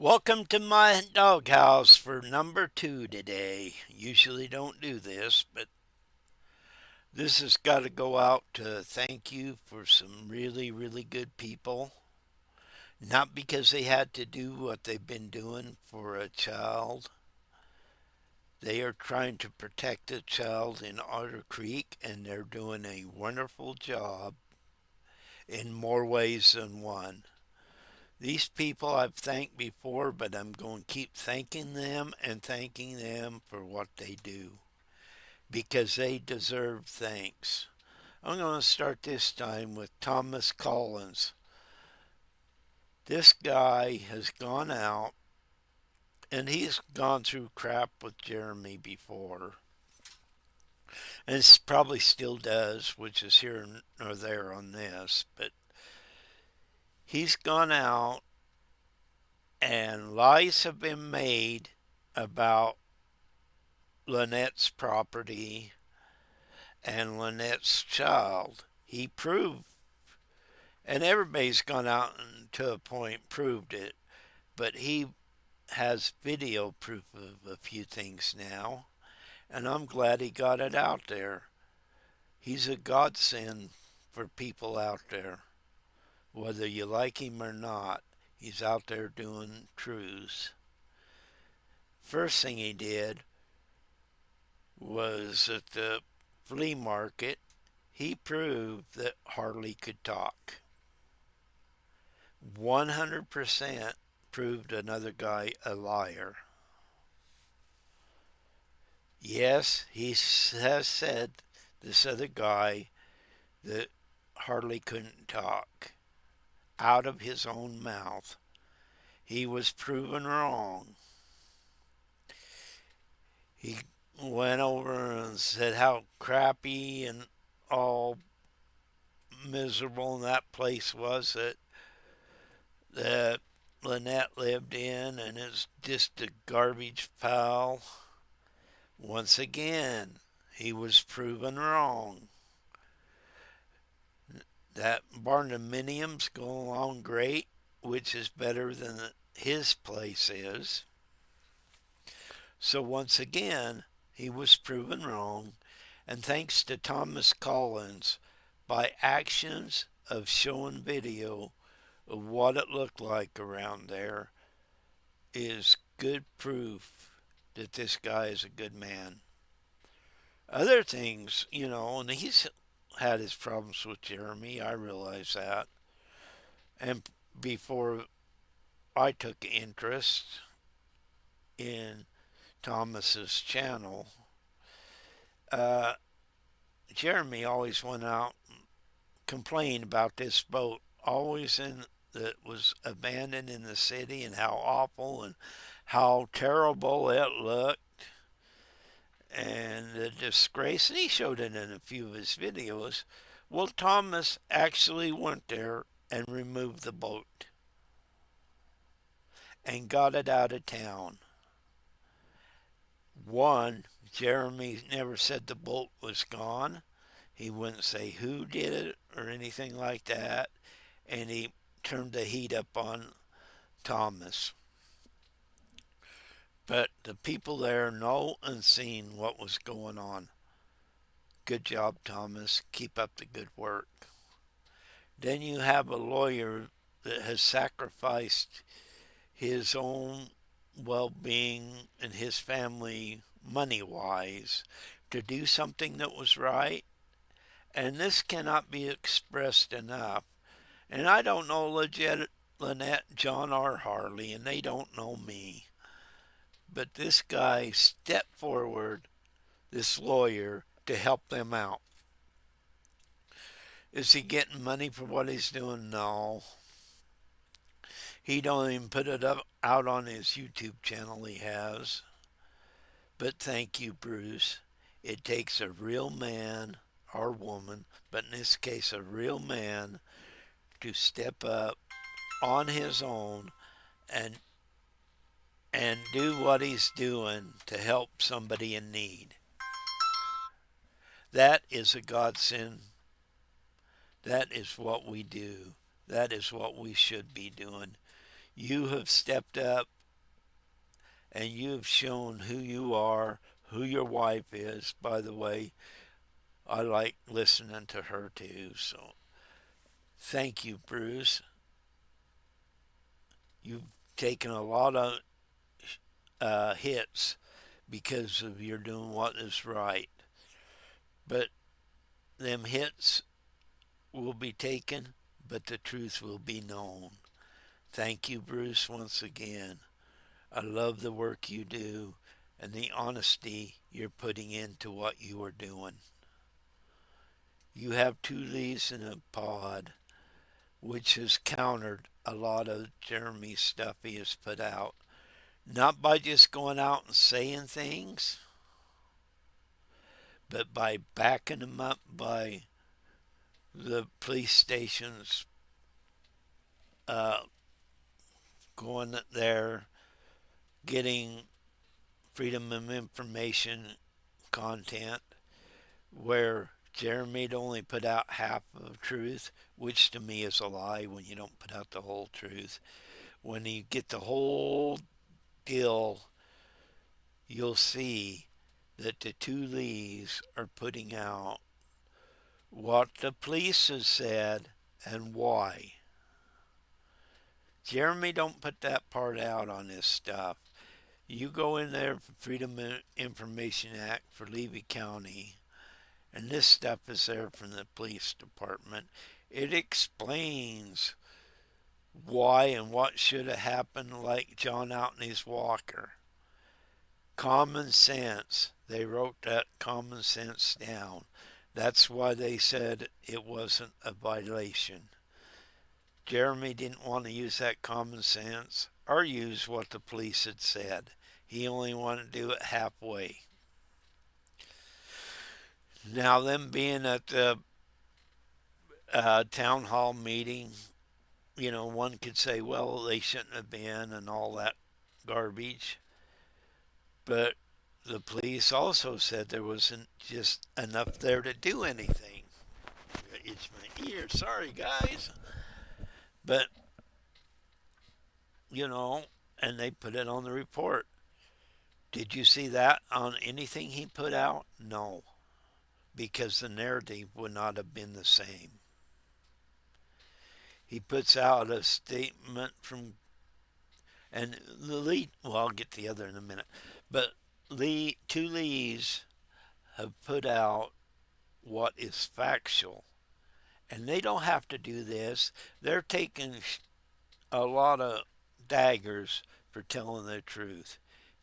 Welcome to my doghouse for number 2 today. Usually don't do this, but this has got to go out to thank you for some really, really good people. Not because they had to do what they've been doing for a child. They are trying to protect a child in Otter Creek, and they're doing a wonderful job in more ways than one. These people I've thanked before, but I'm going to keep thanking them for what they do because they deserve thanks. I'm going to start this time with Thomas Collins. This guy has gone out and he's gone through crap with Jeremy before, and probably still does, which is here or there on this, but he's gone out and lies have been made about Lynette's property and Lynette's child. He proved, and everybody's gone out and to a point proved it, but he has video proof of a few things now, and I'm glad he got it out there. He's a godsend for people out there, whether you like him or not. He's out there doing truths. First thing he did was at the flea market, he proved that Harley could talk. 100% proved another guy a liar. Yes, he has said, this other guy, that Harley couldn't talk out of his own mouth. He was proven wrong. He went over and said how crappy and all miserable that place was that Lynette lived in, and it's just a garbage pile. Once again, he was proven wrong. That barndominium's going along great, which is better than his place is. So once again, he was proven wrong, and thanks to Thomas Collins, by actions of showing video of what it looked like around there, is good proof that this guy is a good man. Other things, and he's had his problems with Jeremy, I realize that. And before I took interest in Thomas's channel, uh, Jeremy always went out and complained about this boat, always in that was abandoned in the city, and how awful and how terrible it looked and the disgrace. And he showed it in a few of his videos. Well, Thomas actually went there and removed the boat and got it out of town. One, Jeremy never said the boat was gone. He wouldn't say who did it or anything like that. And he turned the heat up on Thomas. But the people there know and seen what was going on. Good job, Thomas. Keep up the good work. Then you have a lawyer that has sacrificed his own well being and his family money wise to do something that was right. And this cannot be expressed enough. And I don't know legit Lynette, John, or Harley, and they don't know me. But this guy stepped forward, this lawyer, to help them out. Is he getting money for what he's doing? No. He don't even put it up out on his YouTube channel he has. But thank you, Bruce. It takes a real man or woman, but in this case a real man, to step up on his own and do what he's doing to help somebody in need. That is a godsend. That is what we do. That is what we should be doing. You have stepped up and you have shown who you are, who your wife is. By the way, I like listening to her too. So thank you, Bruce. You've taken a lot of hits because of your doing what is right. But them hits will be taken, but the truth will be known. Thank you, Bruce, once again. I love the work you do and the honesty you're putting into what you are doing. You have two leaves in a pod, which has countered a lot of Jeremy's stuff he has put out. Not by just going out and saying things, but by backing them up by the police stations uh, going there, getting freedom of information content where Jeremy had only put out half of truth, which to me is a lie when you don't put out the whole truth. When you get the whole deal, you'll see that the two Lees are putting out what the police has said and why. Jeremy don't put that part out on his stuff. You go in there for Freedom of Information Act for Levy County, and this stuff is there from the police department. It explains why and what should have happened, like John out in his walker. Common sense. They wrote that common sense down. That's why they said it wasn't a violation. Jeremy didn't want to use that common sense or use what the police had said. He only wanted to do it halfway. Now, them being at the town hall meeting, one could say, well, they shouldn't have been and all that garbage. But the police also said there wasn't just enough there to do anything. It's my ear. Sorry, guys. But, you know, and they put it on the report. Did you see that on anything he put out? No, because the narrative would not have been the same. He puts out a statement from, and the lead, well, I'll get to the other in a minute, but two Lees have put out what is factual. And they don't have to do this. They're taking a lot of daggers for telling the truth.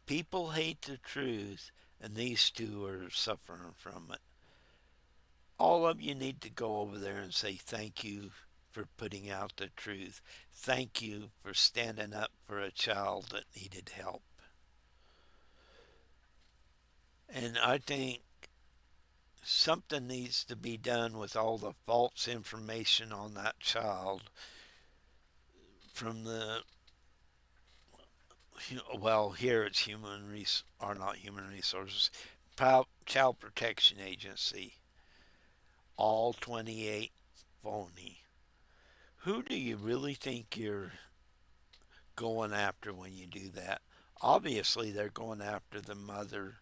People hate the truth, and these two are suffering from it. All of you need to go over there and say thank you for putting out the truth. Thank you for standing up for a child that needed help. And I think something needs to be done with all the false information on that child from the well, here it's or not human resources, child protection agency, all 28 phony. Who do you really think you're going after when you do that? Obviously, they're going after the mother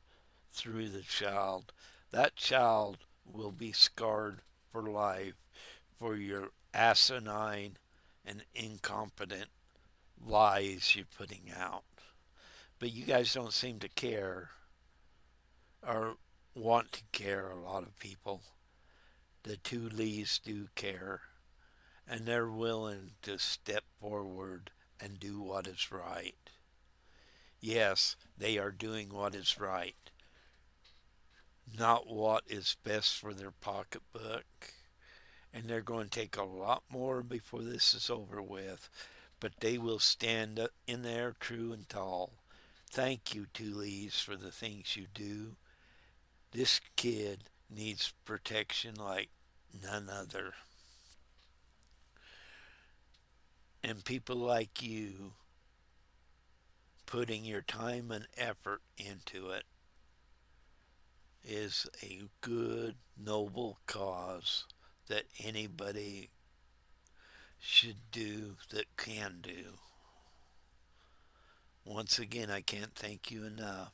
through the child. That child will be scarred for life for your asinine and incompetent lies you're putting out. But you guys don't seem to care or want to care, a lot of people. The two Lees do care, and they're willing to step forward and do what is right. Yes, they are doing what is right, not what is best for their pocketbook. And they're going to take a lot more before this is over with, but they will stand up in there true and tall. Thank you, two Lees, for the things you do. This kid needs protection like none other. And people like you putting your time and effort into it is a good, noble cause that anybody should do that can do. once again, I can't thank you enough.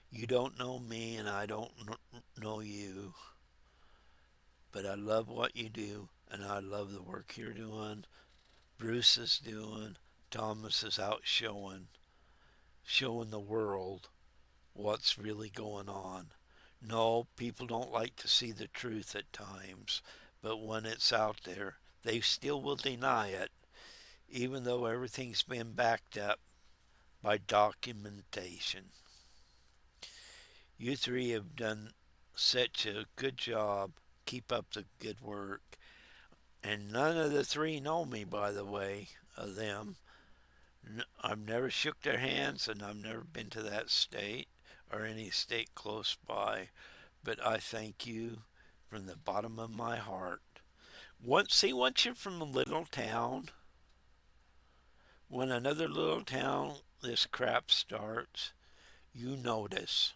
You don't know me, and I don't know you, but I love what you do, and I love the work you're doing. Bruce is doing. Thomas is out showing the world what's really going on. No, people don't like to see the truth at times, but when it's out there, they still will deny it, even though everything's been backed up by documentation. You three have done such a good job. Keep up the good work. And none of the three know me, by the way, of them. I've never shook their hands, and I've never been to that state or any state close by. But I thank you from the bottom of my heart. Once you're from a little town, when another little town, this crap starts, you notice.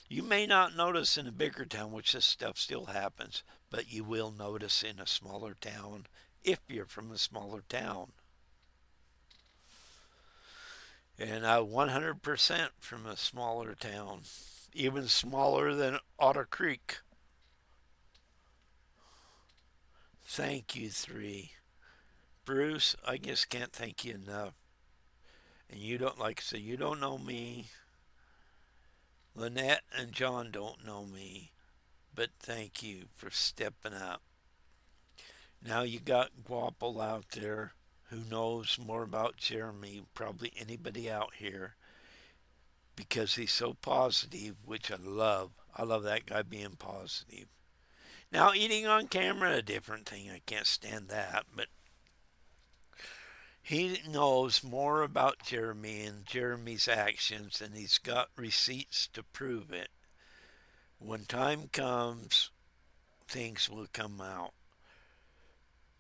You may not notice in a bigger town, which this stuff still happens, but you will notice in a smaller town if you're from a smaller town. And I 100% from a smaller town, even smaller than Otter Creek. Thank you, three. Bruce, I just can't thank you enough. And you don't, like I said, you don't know me. Lynette and John don't know me. But thank you for stepping up. Now you got Guapo out there who knows more about Jeremy, probably anybody out here, because he's so positive, which I love. I love that guy being positive. Now, eating on camera, a different thing. I can't stand that. But he knows more about Jeremy and Jeremy's actions, and he's got receipts to prove it. When time comes, things will come out.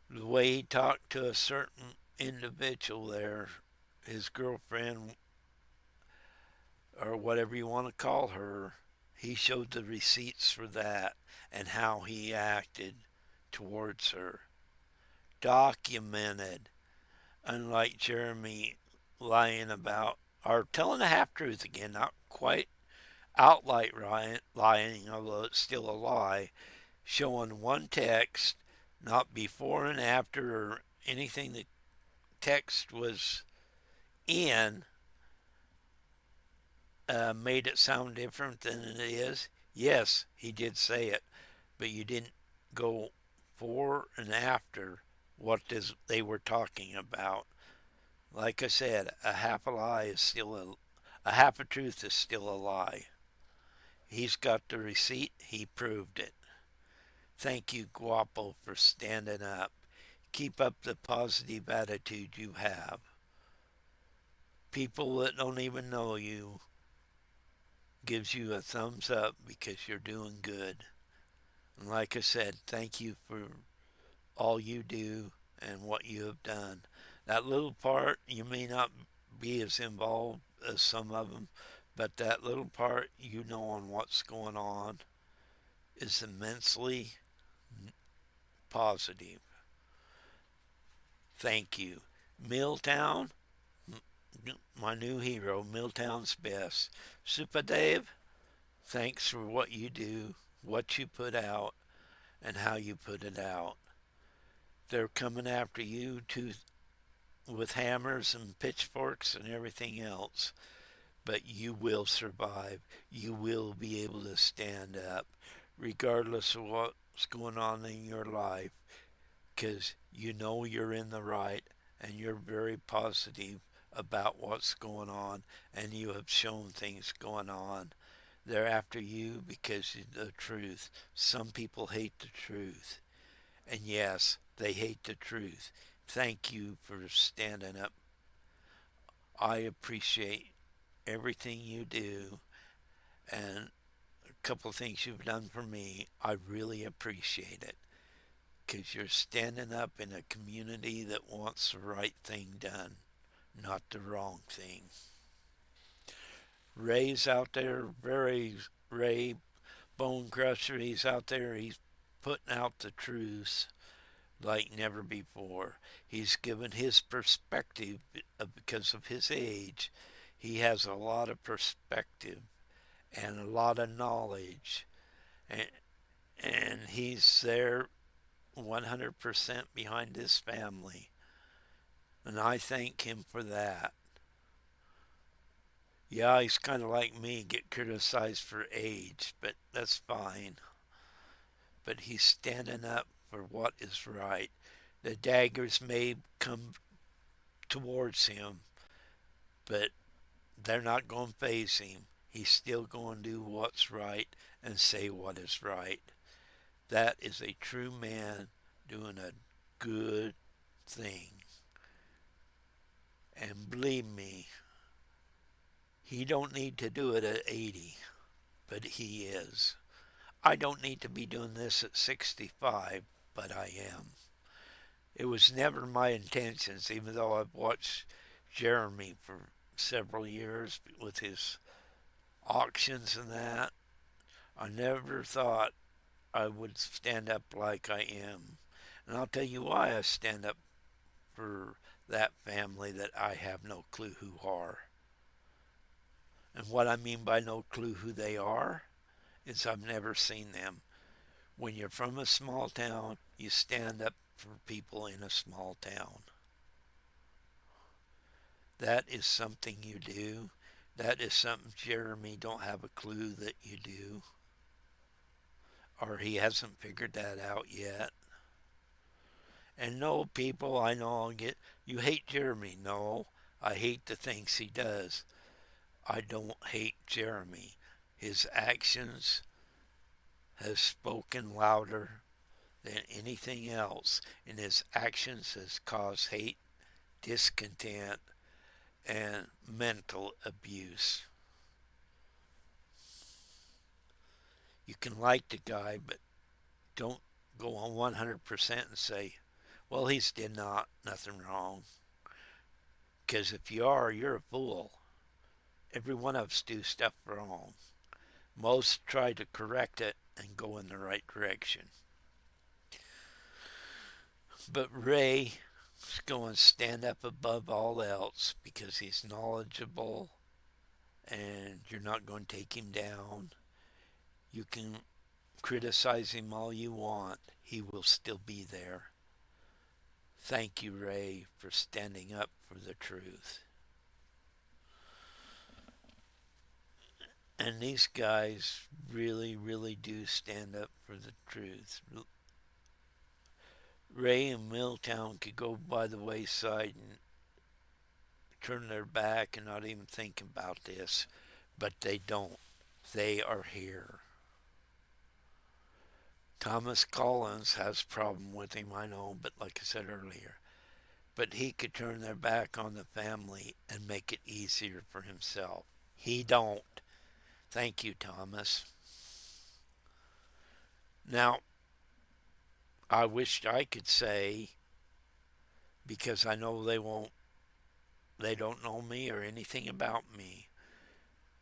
The way he talked to a certain individual there, his girlfriend, or whatever you want to call her, he showed the receipts for that and how he acted towards her. Documented, unlike Jeremy lying about, or telling a half truth again, not quite outright lying, although it's still a lie, showing one text, not before and after or anything the text was in, made it sound different than it is. Yes, he did say it, but you didn't go before and after what they were talking about. Like I said, a half a lie is still a half a truth is still a lie. He's got the receipt. He proved it. Thank you, Guapo, for standing up. Keep up the positive attitude you have. People that don't even know you gives you a thumbs up because you're doing good. And like I said, thank you for all you do and what you have done. That little part, you may not be as involved as some of them, but that little part, you know on what's going on, is immensely positive. Thank you. Milltown, my new hero, Milltown's best. Super Dave, thanks for what you do, what you put out, and how you put it out. They're coming after you too with hammers and pitchforks and everything else, but you will survive. You will be able to stand up, regardless of what's going on in your life, because you know you're in the right and you're very positive about what's going on, and you have shown things going on. They're after you because of the truth. Some people hate the truth. And yes, they hate the truth. Thank you for standing up. I appreciate everything you do, and a couple of things you've done for me. I really appreciate it because you're standing up in a community that wants the right thing done, not the wrong thing. Ray's out there, Ray Bone Crusher. He's out there. He's putting out the truth like never before. He's given his perspective because of his age. He has a lot of perspective and a lot of knowledge, and, and he's there 100% behind his family. And I thank him for that. Yeah, he's kind of like me, get criticized for age, but that's fine. But he's standing up for what is right. The daggers may come towards him, but they're not going to phase him. He's still going to do what's right and say what is right. That is a true man doing a good thing. And believe me, he don't need to do it at 80, but he is. I don't need to be doing this at 65, but I am. It was never my intentions, even though I've watched Jeremy for several years with his auctions and that. I never thought I would stand up like I am. And I'll tell you why I stand up for that family that I have no clue who are. And what I mean by no clue who they are is I've never seen them. When you're from a small town, you stand up for people in a small town. That is something you do. That is something Jeremy don't have a clue that you do. Or he hasn't figured that out yet. And no, people, I know I'll get, you hate Jeremy. No, I hate the things he does. I don't hate Jeremy. His actions has spoken louder than anything else, and his actions has caused hate, discontent, and mental abuse. You can like the guy, but don't go on 100% and say, well, he's did not nothing wrong. Because if you are, you're a fool. Every one of us do stuff wrong. Most try to correct it and go in the right direction. But Ray is going to stand up above all else because he's knowledgeable and you're not going to take him down. You can criticize him all you want, he will still be there. Thank you, Ray, for standing up for the truth. And these guys really, really do stand up for the truth. Ray and Milltown could go by the wayside and turn their back and not even think about this, but they don't. They are here. Thomas Collins has a problem with him, I know, but like I said earlier, but he could turn their back on the family and make it easier for himself. He don't. Thank you, Thomas. Now, I wished I could say, because I know they don't know me or anything about me,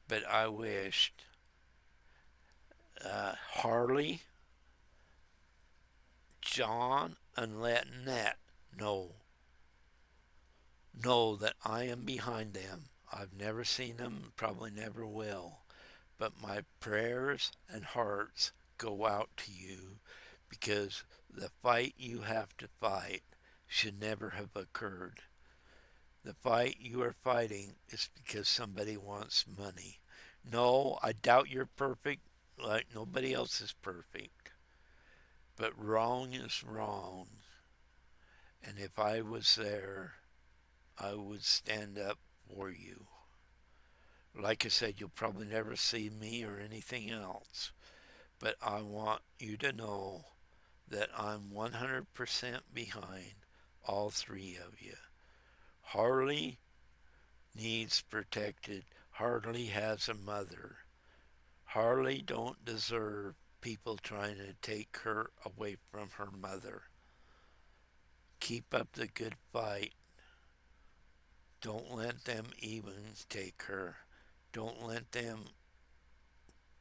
but I wished Harley, John, and Lynette know that I am behind them. I've never seen them, probably never will, but my prayers and hearts go out to you because the fight you have to fight should never have occurred. The fight you are fighting is because somebody wants money. No, I doubt you're perfect, like nobody else is perfect. But wrong is wrong. And if I was there, I would stand up for you. Like I said, you'll probably never see me or anything else. But I want you to know that I'm 100% behind all three of you. Harley needs protected. Harley has a mother. Harley don't deserve people trying to take her away from her mother. Keep up the good fight. Don't let them even take her. Don't let them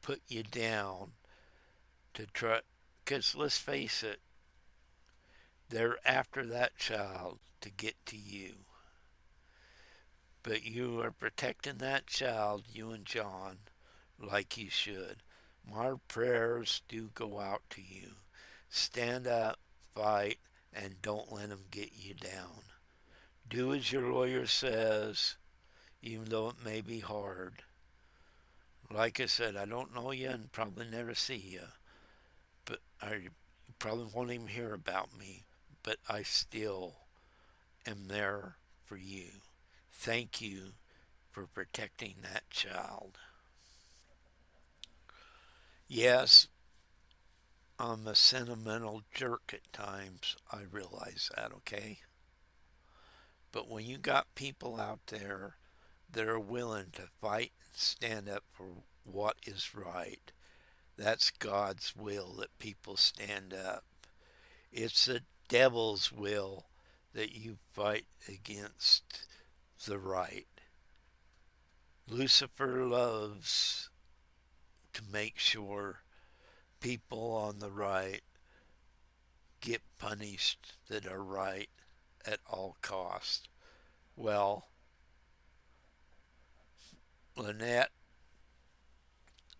put you down to try. Because let's face it, they're after that child to get to you. But you are protecting that child, you and John, like you should. My prayers do go out to you. Stand up, fight, and don't let them get you down. Do as your lawyer says, even though it may be hard. Like I said, I don't know you and probably never see you, but I probably won't even hear about me, but I still am there for you. Thank you for protecting that child. Yes, I'm a sentimental jerk at times. I realize that, okay? But when you got people out there that are willing to fight and stand up for what is right, that's God's will that people stand up. It's the devil's will that you fight against the right. Lucifer loves to make sure people on the right get punished that are right at all costs. Well, Lynette,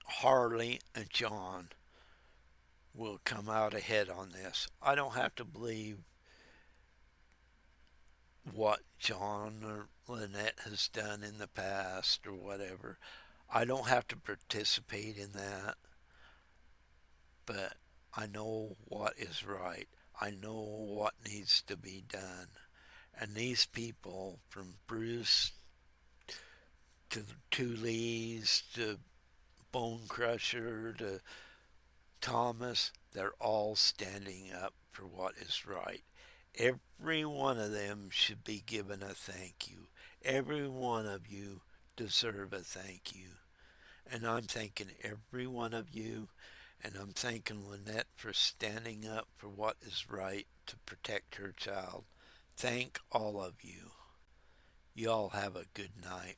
Harley, and John will come out ahead on this. I don't have to believe what John or Lynette has done in the past or whatever. I don't have to participate in that, but I know what is right. I know what needs to be done. And these people, from Bruce to the Two Lees to Bone Crusher to Thomas, they're all standing up for what is right. Every one of them should be given a thank you. Every one of you deserve a thank you. And I'm thanking every one of you, and I'm thanking Lynette for standing up for what is right to protect her child. Thank all of you. Y'all have a good night.